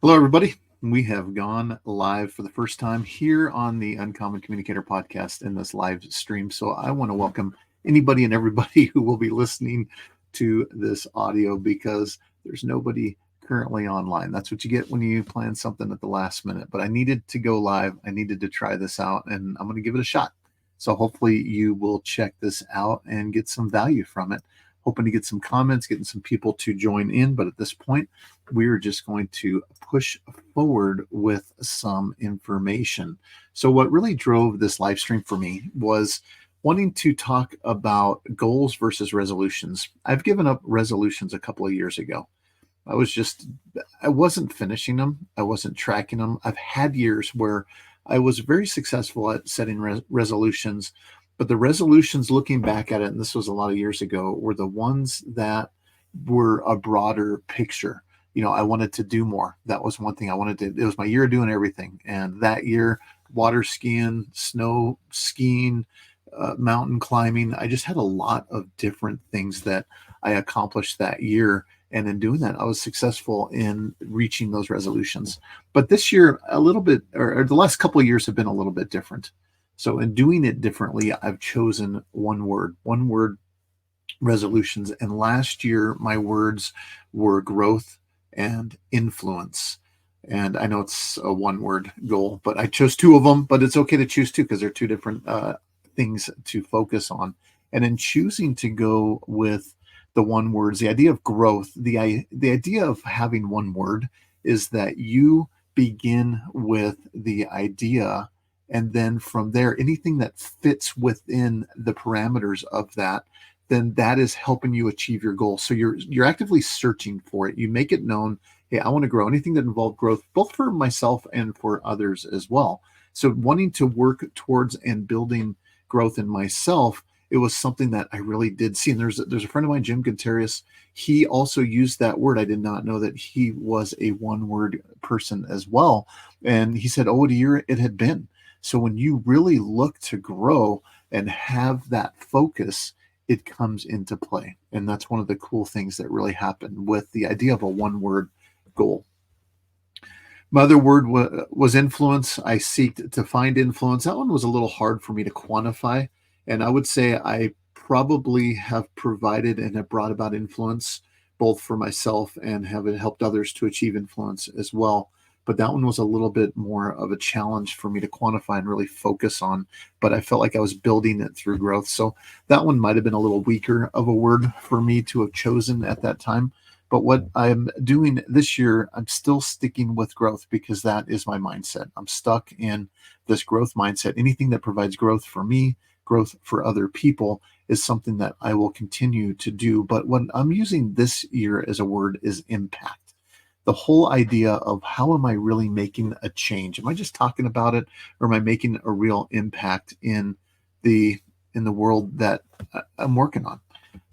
Hello, everybody. We have gone live for the first time here on the Uncommon Communicator podcast in this live stream. So I want to welcome anybody and everybody who will be listening to this audio because there's nobody currently online. That's what you get when you plan something at the last minute. But I needed to go live. I needed to try this out, and I'm going to give it a shot. So hopefully you will check this out and get some value from it. Hoping to get some comments, getting some people to join in. But at this point, we're just going to push forward with some information. So what really drove this live stream for me was wanting to talk about goals versus resolutions. I've given up resolutions a couple of years ago. I wasn't finishing them. I wasn't tracking them. I've had years where I was very successful at setting resolutions, but the resolutions looking back at it, and this was a lot of years ago, were the ones that were a broader picture. I wanted to do more. That was one thing I wanted to. It was my year of doing everything. And that year, water skiing, snow skiing, mountain climbing, I just had a lot of different things that I accomplished that year. And in doing that, I was successful in reaching those resolutions. But this year, a little bit, or the last couple of years have been a little bit different. So in doing it differently, I've chosen one word resolutions. And last year, my words were growth and influence. And I know it's a one word goal, but I chose two of them, but it's okay to choose two because they're two different things to focus on. And in choosing to go with the one words, the idea of growth, the idea of having one word is that you begin with the idea, and then from there, anything that fits within the parameters of that, then that is helping you achieve your goal. So you're actively searching for it. You make it known, hey, I want to grow. Anything that involved growth, both for myself and for others as well. So wanting to work towards and building growth in myself, it was something that I really did see. And there's a friend of mine, Jim Gutierrez. He also used that word. I did not know that he was a one word person as well. And he said, what a year it had been. So when you really look to grow and have that focus, it comes into play. And that's one of the cool things that really happened with the idea of a one word goal. My other word was influence. I seeked to find influence. That one was a little hard for me to quantify. And I would say I probably have provided and have brought about influence both for myself and have helped others to achieve influence as well. But that one was a little bit more of a challenge for me to quantify and really focus on. But I felt like I was building it through growth. So that one might have been a little weaker of a word for me to have chosen at that time. But what I'm doing this year, I'm still sticking with growth because that is my mindset. I'm stuck in this growth mindset. Anything that provides growth for me, growth for other people is something that I will continue to do. But what I'm using this year as a word is impact. The whole idea of how am I really making a change? Am I just talking about it, or am I making a real impact in the world that I'm working on?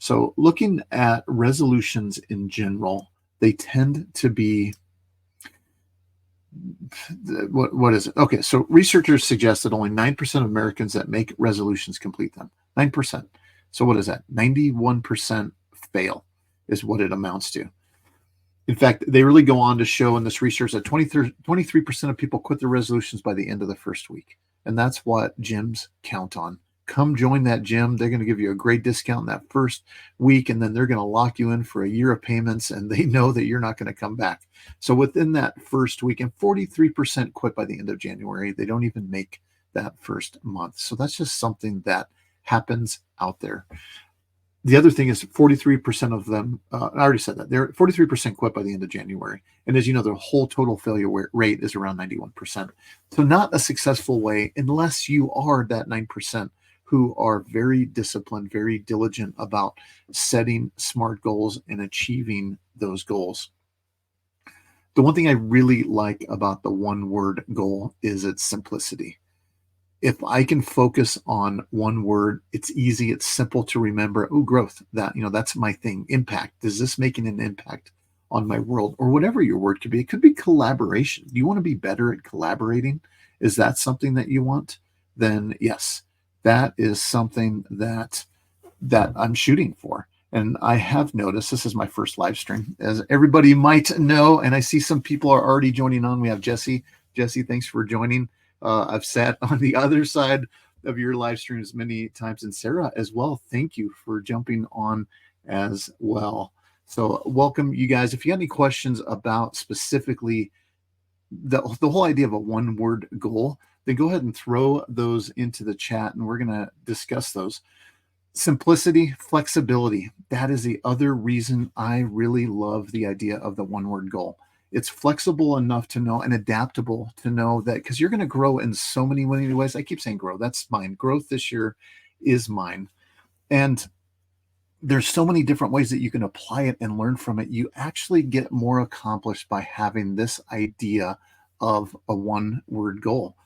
So looking at resolutions in general, they tend to be what is it? Okay, so researchers suggest that only 9% of Americans that make resolutions complete them. 9%. So what is that? 91% fail is what it amounts to. In fact, they really go on to show in this research that 23% of people quit their resolutions by the end of the first week. And that's what gyms count on. Come join that gym. They're going to give you a great discount in that first week, and then they're going to lock you in for a year of payments, and they know that you're not going to come back. So within that first week, and 43% quit by the end of January, they don't even make that first month. So that's just something that happens out there. The other thing is 43% of them, I already said that, they're 43% quit by the end of January. And as you know, the whole total failure rate is around 91%. So not a successful way unless you are that 9% who are very disciplined, very diligent about setting smart goals and achieving those goals. The one thing I really like about the one word goal is its simplicity. If I can focus on one word, it's easy, it's simple to remember. Oh, growth, that's my thing. Impact. Is this making an impact on my world? Or whatever your word could be. It could be collaboration. Do you want to be better at collaborating? Is that something that you want? Then yes, that is something that I'm shooting for. And I have noticed, this is my first live stream, as everybody might know, and I see some people are already joining on. We have Jesse. Jesse, thanks for joining. I've sat on the other side of your live streams many times, and Sarah as well. Thank you for jumping on as well. So welcome, you guys. If you have any questions about specifically the whole idea of a one-word goal, then go ahead and throw those into the chat, and we're going to discuss those. Simplicity, flexibility. That is the other reason I really love the idea of the one-word goal. It's flexible enough to know and adaptable to know that, because you're going to grow in so many ways. I keep saying grow. That's mine. Growth this year is mine. And there's so many different ways that you can apply it and learn from it. You actually get more accomplished by having this idea of a one-word goal.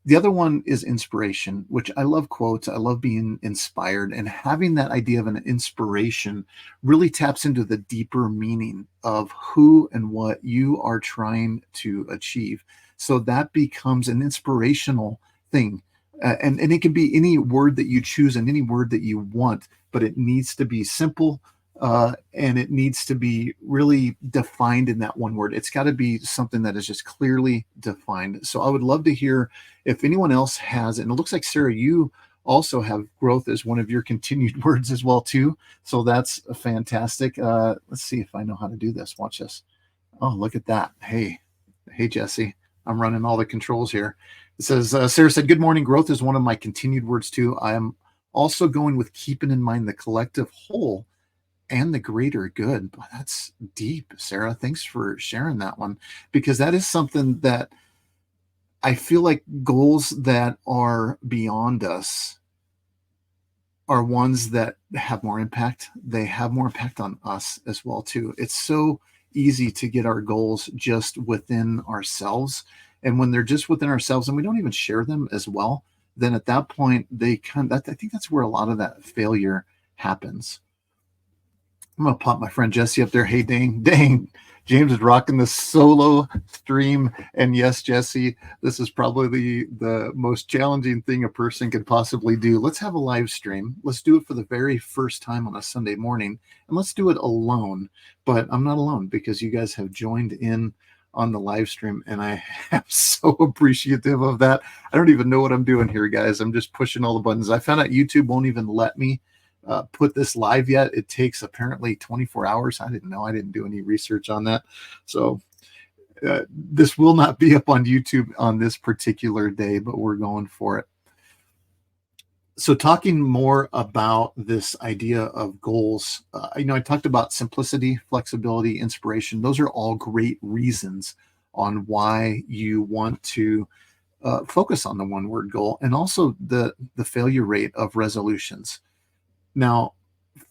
The other one is inspiration, which I love quotes. I love being inspired, and having that idea of an inspiration really taps into the deeper meaning of who and what you are trying to achieve. So that becomes an inspirational thing. And it can be any word that you choose and any word that you want, but it needs to be simple, and it needs to be really defined in that one word. It's got to be something that is just clearly defined. So I would love to hear if anyone else has, and it looks like, Sarah, you also have growth as one of your continued words as well too. So that's fantastic. Let's see if I know how to do this. Watch this. Oh, look at that. Hey, Jesse, I'm running all the controls here. It says, Sarah said, good morning. Growth is one of my continued words too. I am also going with keeping in mind the collective whole and the greater good. Boy, that's deep, Sarah. Thanks for sharing that one, because that is something that I feel like goals that are beyond us are ones that have more impact. They have more impact on us as well too. It's so easy to get our goals just within ourselves. And when they're just within ourselves and we don't even share them as well, then at that point, I think that's where a lot of that failure happens. I'm gonna pop my friend Jesse up there. Hey, dang, James is rocking the solo stream. And yes, Jesse, this is probably the most challenging thing a person could possibly do. Let's have a live stream. Let's do it for the very first time on a Sunday morning, and let's do it alone. But I'm not alone, because you guys have joined in on the live stream, and I am so appreciative of that. I don't even know what I'm doing here, guys. I'm just pushing all the buttons. I found out YouTube won't even let me put this live yet. It takes apparently 24 hours. I didn't know. I didn't do any research on that. So this will not be up on YouTube on this particular day, but we're going for it. So talking more about this idea of goals, I talked about simplicity, flexibility, inspiration. Those are all great reasons on why you want to focus on the one-word goal, and also the failure rate of resolutions. Now,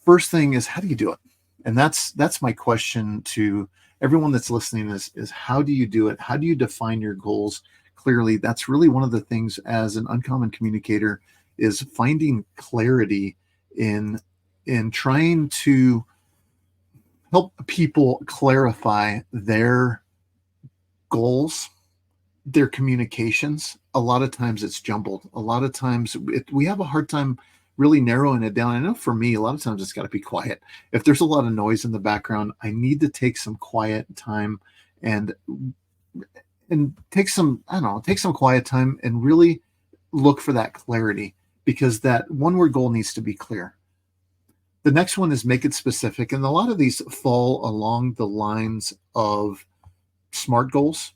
first thing is, how do you do it? And that's my question to everyone that's listening is how do you do it? How do you define your goals clearly? That's really one of the things as an uncommon communicator, is finding clarity in trying to help people clarify their goals, their communications. A lot of times it's jumbled. A lot of times we have a hard time really narrowing it down. I know for me, a lot of times it's got to be quiet. If there's a lot of noise in the background, I need to take some quiet time and take some quiet time and really look for that clarity, because that one word goal needs to be clear. The next one is make it specific. And a lot of these fall along the lines of SMART goals.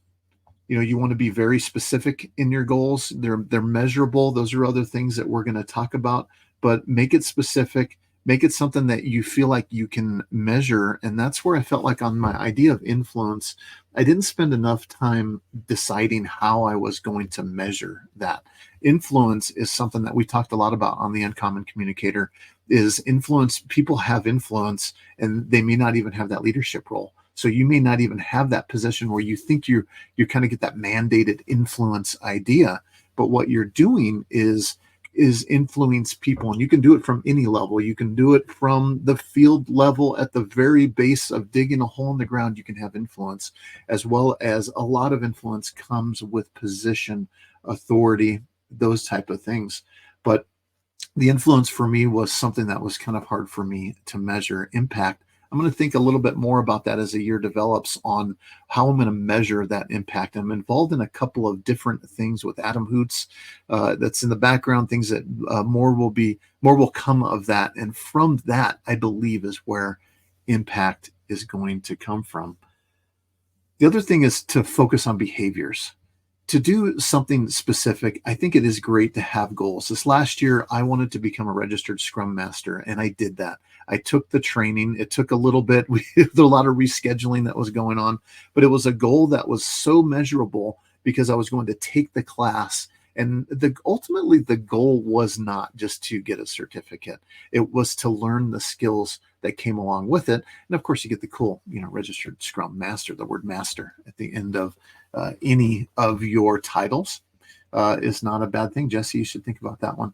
You want to be very specific in your goals. They're measurable. Those are other things that we're going to talk about, but make it specific, make it something that you feel like you can measure. And that's where I felt like on my idea of influence, I didn't spend enough time deciding how I was going to measure that. Influence is something that we talked a lot about on the Uncommon Communicator. Is influence. People have influence, and they may not even have that leadership role. So you may not even have that position where you think you kind of get that mandated influence idea. But what you're doing is influence people, and you can do it from any level. You can do it from the field level at the very base of digging a hole in the ground. You can have influence, as well as a lot of influence comes with position, authority, those type of things. But The influence for me was something that was kind of hard for me to measure. Impact, I'm going to think a little bit more about that as the year develops on how I'm going to measure that impact. I'm involved in a couple of different things with Adam Hoots that's in the background, things that more will come of that. And from that, I believe is where impact is going to come from. The other thing is to focus on behaviors. To do something specific, I think it is great to have goals. This last year, I wanted to become a registered Scrum Master, and I did that. I took the training. It took a little bit. There was a lot of rescheduling that was going on, but it was a goal that was so measurable because I was going to take the class. And ultimately, the goal was not just to get a certificate. It was to learn the skills that came along with it. And of course, you get the cool, registered Scrum Master, the word master at the end of any of your titles is not a bad thing. Jesse, you should think about that one.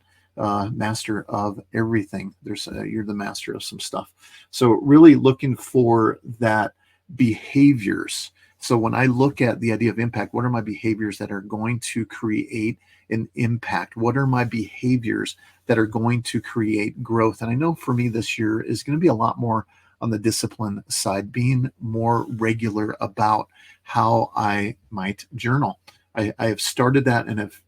Master of everything. You're the master of some stuff. So really looking for that behaviors. So when I look at the idea of impact, what are my behaviors that are going to create an impact? What are my behaviors that are going to create growth? And I know for me this year is going to be a lot more on the discipline side, being more regular about how I might journal. I have started that and have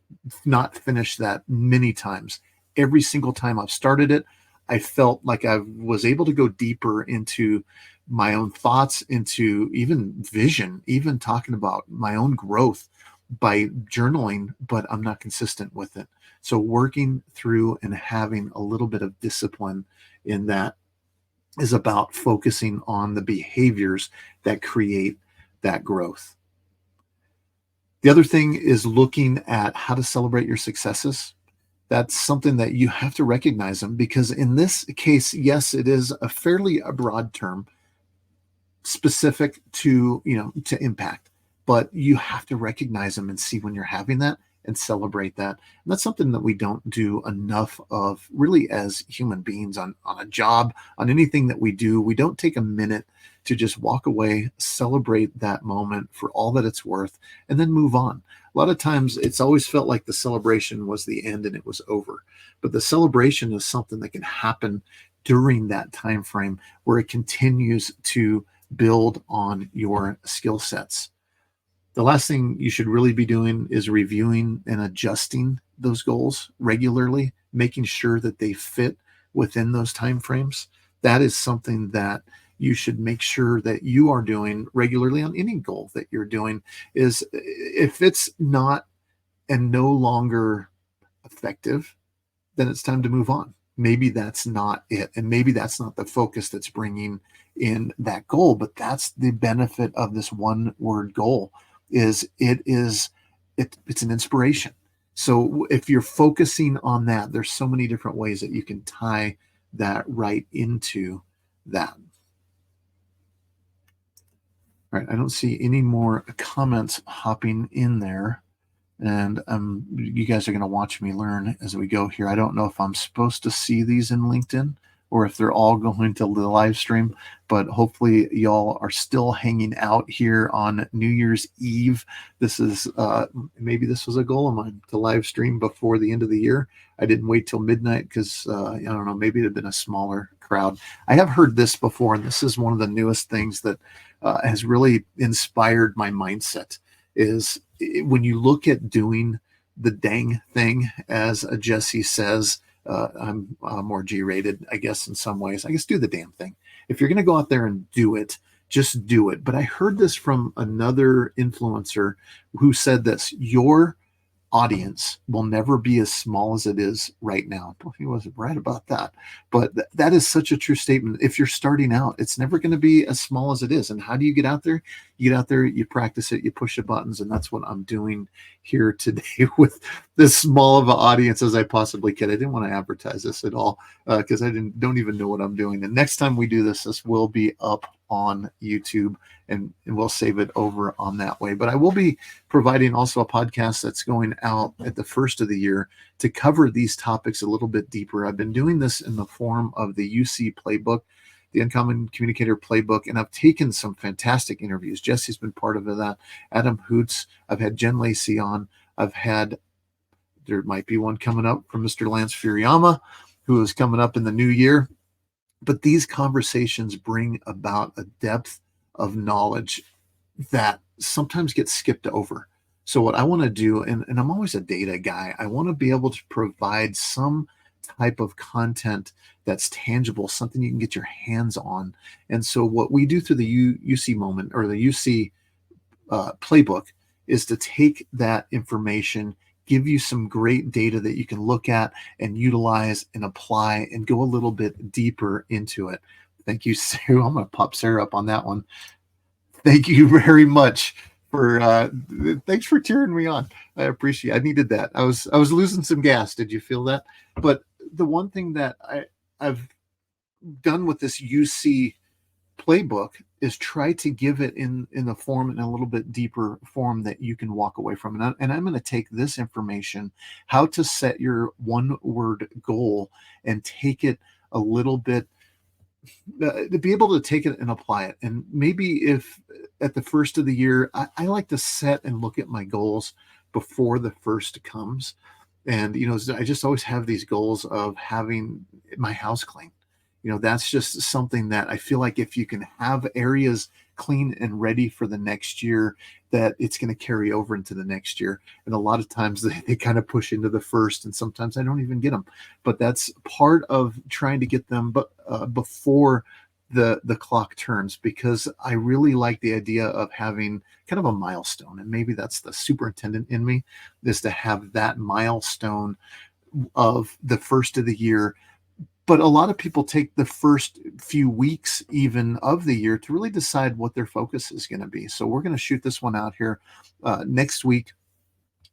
not finished that many times. Every single time I've started it, I felt like I was able to go deeper into my own thoughts, into even vision, even talking about my own growth by journaling, but I'm not consistent with it. So working through and having a little bit of discipline in that is about focusing on the behaviors that create that growth. The other thing is looking at how to celebrate your successes. That's something that you have to recognize them, because in this case, yes, it is a fairly broad term specific to impact, but you have to recognize them and see when you're having that and celebrate that. And that's something that we don't do enough of really as human beings on a job, on anything that we do. We don't take a minute to just walk away, celebrate that moment for all that it's worth, and then move on. A lot of times it's always felt like the celebration was the end and it was over. But the celebration is something that can happen during that time frame where it continues to build on your skill sets. The last thing you should really be doing is reviewing and adjusting those goals regularly, making sure that they fit within those time frames. That is something that you should make sure that you are doing regularly on any goal that you're doing. Is if it's not and no longer effective, then it's time to move on. Maybe that's not it. And maybe that's not the focus that's bringing in that goal, but that's the benefit of this one word goal it's an inspiration. So if you're focusing on that, there's so many different ways that you can tie that right into that. All right. I don't see any more comments hopping in there. And you guys are going to watch me learn as we go here. I don't know if I'm supposed to see these in LinkedIn or if they're all going to the live stream, but hopefully y'all are still hanging out here on New Year's Eve. This is maybe this was a goal of mine to live stream before the end of the year. I didn't wait till midnight because I don't know, maybe it had been a smaller crowd. I have heard this before, and this is one of the newest things that has really inspired my mindset. Is when you look at doing the dang thing, as Jesse says, I'm more G-rated, I guess, in some ways. I guess do the damn thing. If you're going to go out there and do it, just do it. But I heard this from another influencer who said this: your audience will never be as small as it is right now. He wasn't right about that, but that is such a true statement. If you're starting out, it's never going to be as small as it is. And how do you get out there? You get out there, you practice it, you push the buttons, and that's what I'm doing here today with this small of an audience as I possibly can. I didn't want to advertise this at all because I don't even know what I'm doing. The next time we do this will be up on YouTube, and we'll save it over on that way. But I will be providing also a podcast that's going out at the first of the year to cover these topics a little bit deeper. I've been doing this in the form of the UC playbook, the Uncommon Communicator playbook, and I've taken some fantastic interviews. Jesse's been part of that. Adam Hoots. I've had Jen Lacey on. I've had There might be one coming up from Mr. Lance Furiyama, who is coming up in the new year. But these conversations bring about a depth of knowledge that sometimes gets skipped over. So what I want to do, and I'm always a data guy, I want to be able to provide some type of content that's tangible, something you can get your hands on. And so what we do through the UC moment, or the UC playbook, is to take that information, give you some great data that you can look at and utilize and apply and go a little bit deeper into it. Thank you, Sue. I'm going to pop Sarah up on that one. Thank you very much for thanks for cheering me on. I appreciate it. I needed that. I was losing some gas. Did you feel that? But the one thing that I've done with this UC playbook is try to give it in a form, in a little bit deeper form that you can walk away from. And I'm going to take this information, how to set your one word goal, and take it a little bit to be able to take it and apply it. And maybe if at the first of the year, I like to set and look at my goals before the first comes. And, I just always have these goals of having my house clean. That's just something that I feel like if you can have areas clean and ready for the next year, that it's going to carry over into the next year. And a lot of times they kind of push into the first, and sometimes I don't even get them. But that's part of trying to get them before the clock turns, because I really like the idea of having kind of a milestone. And maybe that's the superintendent in me, is to have that milestone of the first of the year. But a lot of people take the first few weeks even of the year to really decide what their focus is going to be. So we're going to shoot this one out here next week,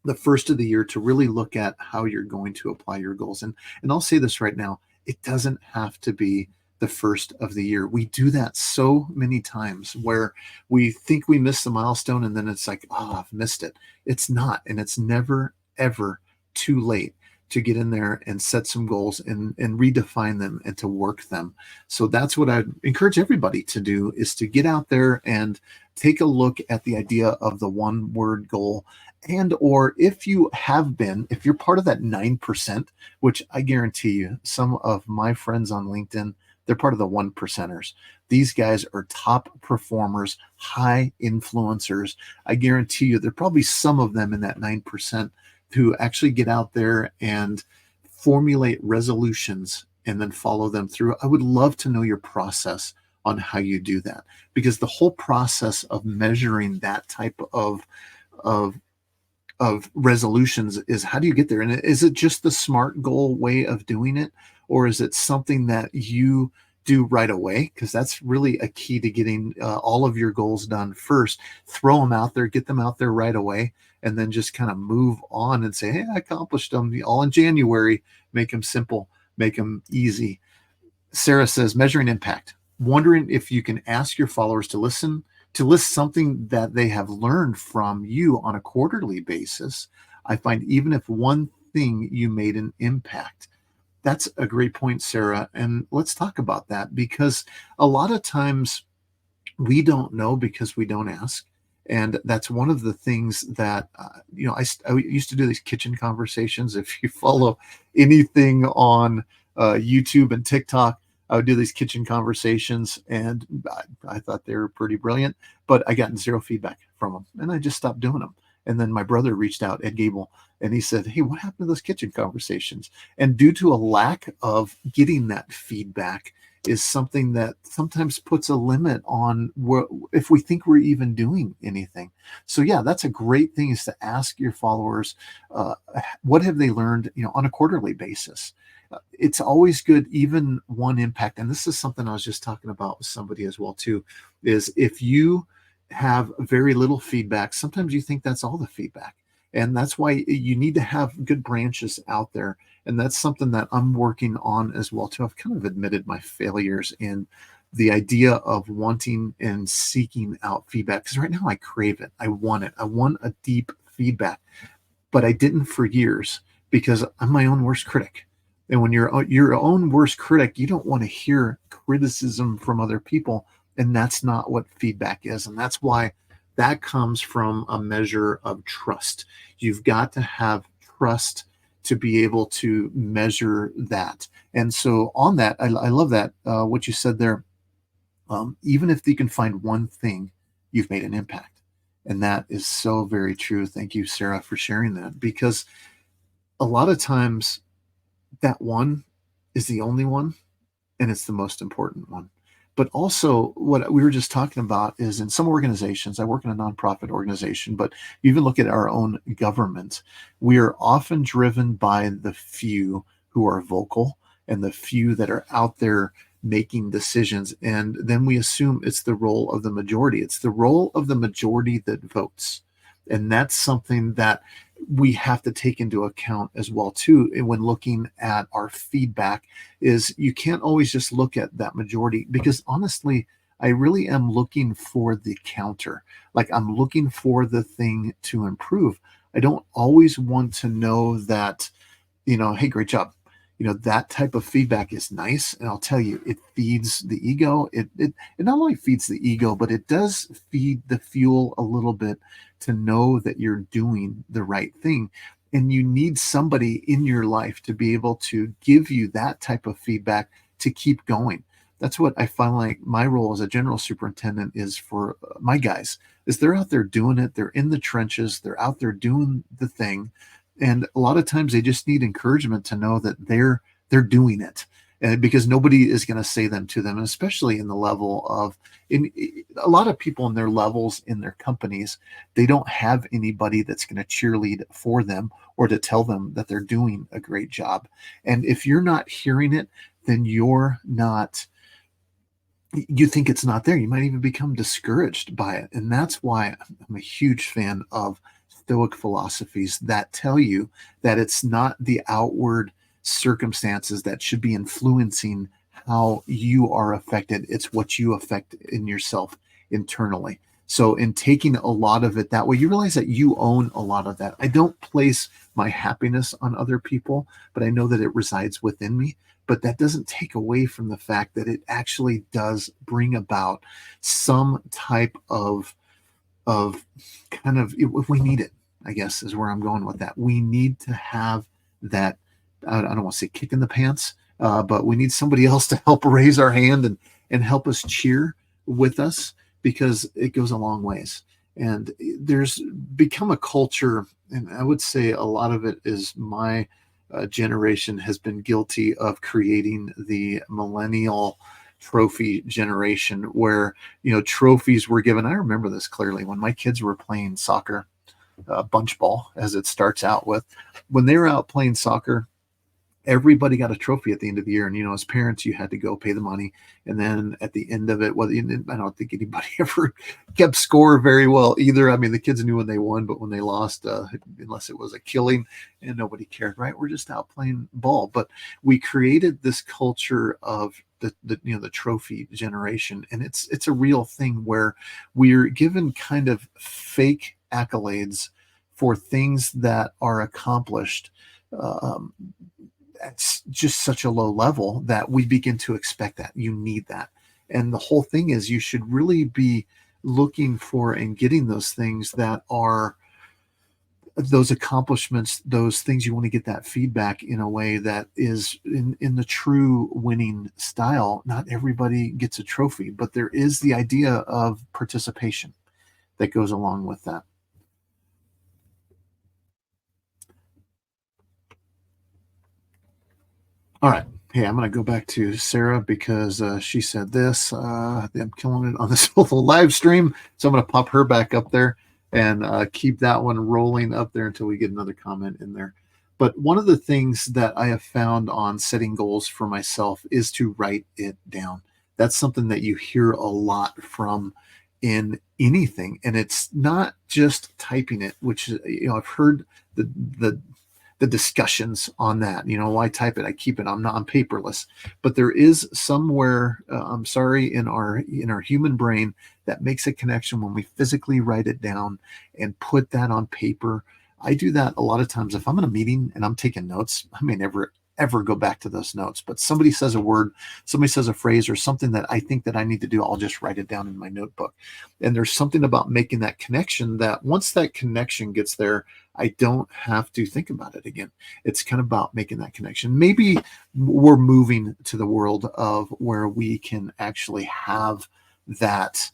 the first of the year, to really look at how you're going to apply your goals. And I'll say this right now, it doesn't have to be the first of the year. We do that so many times where we think we missed the milestone, and then it's like, oh, I've missed it. It's not. And it's never, ever too late to get in there and set some goals and redefine them and to work them. So that's what I'd encourage everybody to do, is to get out there and take a look at the idea of the one word goal. And, or if you're part of that 9%, which I guarantee you, some of my friends on LinkedIn, they're part of the 1%ers. These guys are top performers, high influencers. I guarantee you, there are probably some of them in that 9% who actually get out there and formulate resolutions and then follow them through. I would love to know your process on how you do that, because the whole process of measuring that type of resolutions is, how do you get there? And is it just the SMART goal way of doing it, or is it something that you do right away? Because that's really a key to getting all of your goals done first. Throw them out there, get them out there right away, and then just kind of move on and say, hey, I accomplished them all in January. Make them simple, make them easy. Sarah says, measuring impact. Wondering if you can ask your followers to list something that they have learned from you on a quarterly basis. I find even if one thing you made an impact. That's a great point, Sarah. And let's talk about that, because a lot of times we don't know because we don't ask. And that's one of the things that, I used to do these kitchen conversations. If you follow anything on YouTube and TikTok, I would do these kitchen conversations, and I thought they were pretty brilliant, but I got zero feedback from them, and I just stopped doing them. And then my brother reached out, Ed Gable, and he said, hey, what happened to those kitchen conversations? And due to a lack of getting that feedback is something that sometimes puts a limit on if we think we're even doing anything. So yeah, that's a great thing, is to ask your followers, what have they learned, on a quarterly basis. It's always good, even one impact. And this is something I was just talking about with somebody as well too, is if you have very little feedback, sometimes you think that's all the feedback. And that's why you need to have good branches out there. And that's something that I'm working on as well too. I've kind of admitted my failures in the idea of wanting and seeking out feedback, because right now I crave it. I want it. I want a deep feedback, but I didn't for years, because I'm my own worst critic. And when you're your own worst critic, you don't want to hear criticism from other people. And that's not what feedback is. And that's why that comes from a measure of trust. You've got to have trust to be able to measure that. And so on that, I love that, what you said there. Even if you can find one thing, you've made an impact. And that is so very true. Thank you, Sarah, for sharing that, because a lot of times that one is the only one, and it's the most important one. But also, what we were just talking about is in some organizations, I work in a nonprofit organization, but you even look at our own government, we are often driven by the few who are vocal and the few that are out there making decisions. And then we assume it's the role of the majority. It's the role of the majority that votes. And that's something that we have to take into account as well too when looking at our feedback. Is you can't always just look at that majority, because honestly, I really am looking for the counter. Like, I'm looking for the thing to improve. I don't always want to know that, hey, great job. That type of feedback is nice. And I'll tell you, it feeds the ego. It not only feeds the ego, but it does feed the fuel a little bit to know that you're doing the right thing. And you need somebody in your life to be able to give you that type of feedback to keep going. That's what I find like my role as a general superintendent is for my guys, is they're out there doing it. They're in the trenches. They're out there doing the thing. And a lot of times they just need encouragement to know that they're doing it, because nobody is going to say them to them, and especially in the level of in a lot of people in their levels in their companies, they don't have anybody that's going to cheerlead for them or to tell them that they're doing a great job. And if you're not hearing it, then you think it's not there. You might even become discouraged by it. And that's why I'm a huge fan of Stoic philosophies that tell you that it's not the outward circumstances that should be influencing how you are affected. It's what you affect in yourself internally. So in taking a lot of it that way, you realize that you own a lot of that. I don't place my happiness on other people, but I know that it resides within me. But that doesn't take away from the fact that it actually does bring about some type of kind of, if we need it, I guess is where I'm going with that. We need to have that, I don't want to say kick in the pants, but we need somebody else to help raise our hand and help us cheer with us, because it goes a long ways. And there's become a culture, and I would say a lot of it is my generation has been guilty of creating the millennial trophy generation, where trophies were given. I remember this clearly when my kids were playing soccer, bunch ball as it starts out with. When they were out playing soccer, everybody got a trophy at the end of the year. And as parents, you had to go pay the money, and then at the end of it, I don't think anybody ever kept score very well either. I mean, the kids knew when they won, but when they lost, unless it was a killing, and nobody cared, right? We're just out playing ball. But we created this culture of the trophy generation, and it's a real thing where we're given kind of fake accolades for things that are accomplished at just such a low level that we begin to expect that. You need that. And the whole thing is, you should really be looking for and getting those things that are those accomplishments, those things you want to get that feedback in a way that is in the true winning style. Not everybody gets a trophy, but there is the idea of participation that goes along with that. All right. Hey, I'm going to go back to Sarah because she said this. I'm killing it on this whole live stream. So I'm going to pop her back up there and keep that one rolling up there until we get another comment in there. But one of the things that I have found on setting goals for myself is to write it down. That's something that you hear a lot from in anything. And it's not just typing it, which, I've heard the discussions on that. Why type it? I keep it. I'm paperless. But there is somewhere, I'm sorry, in our human brain that makes a connection when we physically write it down and put that on paper. I do that a lot of times if I'm in a meeting and I'm taking notes. I may never ever go back to those notes. But somebody says a word, somebody says a phrase or something that I think that I need to do, I'll just write it down in my notebook. And there's something about making that connection that once that connection gets there, I don't have to think about it again. It's kind of about making that connection. Maybe we're moving to the world of where we can actually have that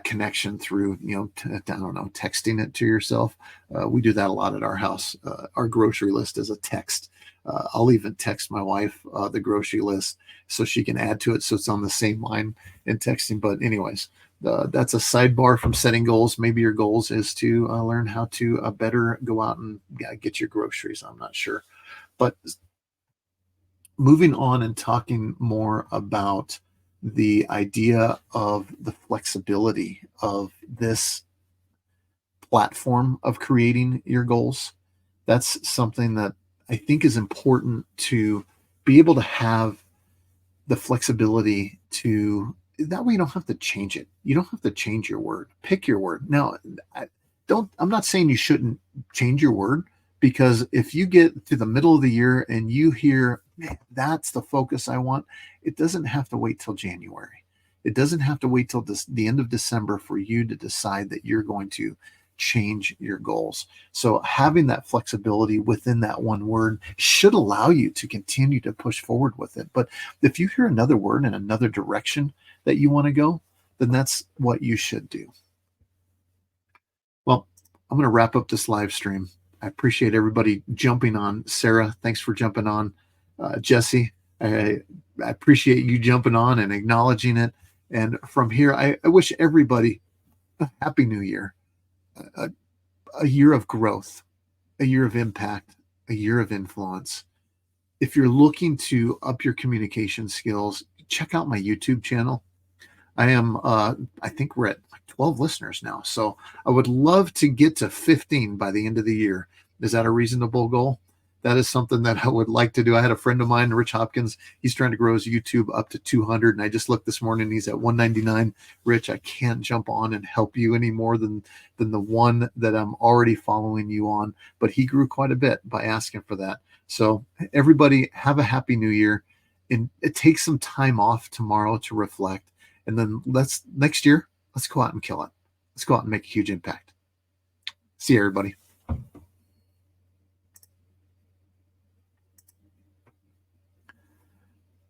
connection through, I don't know, texting it to yourself. We do that a lot at our house. Our grocery list is a text. I'll even text my wife the grocery list so she can add to it, so it's on the same line in texting. But anyways, that's a sidebar from setting goals. Maybe your goals is to learn how to better go out and get your groceries. I'm not sure. But moving on and talking more about the idea of the flexibility of this platform of creating your goals. That's something that I think is important to be able to have the flexibility to that way you don't have to change it. You don't have to change your word. Pick your word. Now, I'm not saying you shouldn't change your word, because if you get to the middle of the year and you hear, man, that's the focus I want, it doesn't have to wait till January. It doesn't have to wait till the end of December for you to decide that you're going to change your goals. So having that flexibility within that one word should allow you to continue to push forward with it. But if you hear another word in another direction that you want to go, then that's what you should do. Well, I'm going to wrap up this live stream. I appreciate everybody jumping on. Sarah, thanks for jumping on. Jesse, I appreciate you jumping on and acknowledging it. And from here, I wish everybody a happy new year, a year of growth, a year of impact, a year of influence. If you're looking to up your communication skills, check out my YouTube channel. I think we're at like 12 listeners now. So I would love to get to 15 by the end of the year. Is that a reasonable goal? That is something that I would like to do. I had a friend of mine, Rich Hopkins. He's trying to grow his YouTube up to 200. And I just looked this morning, he's at 199. Rich, I can't jump on and help you any more than the one that I'm already following you on. But he grew quite a bit by asking for that. So everybody have a happy new year. And it takes some time off tomorrow to reflect. And then next year, let's go out and kill it. Let's go out and make a huge impact. See you, everybody.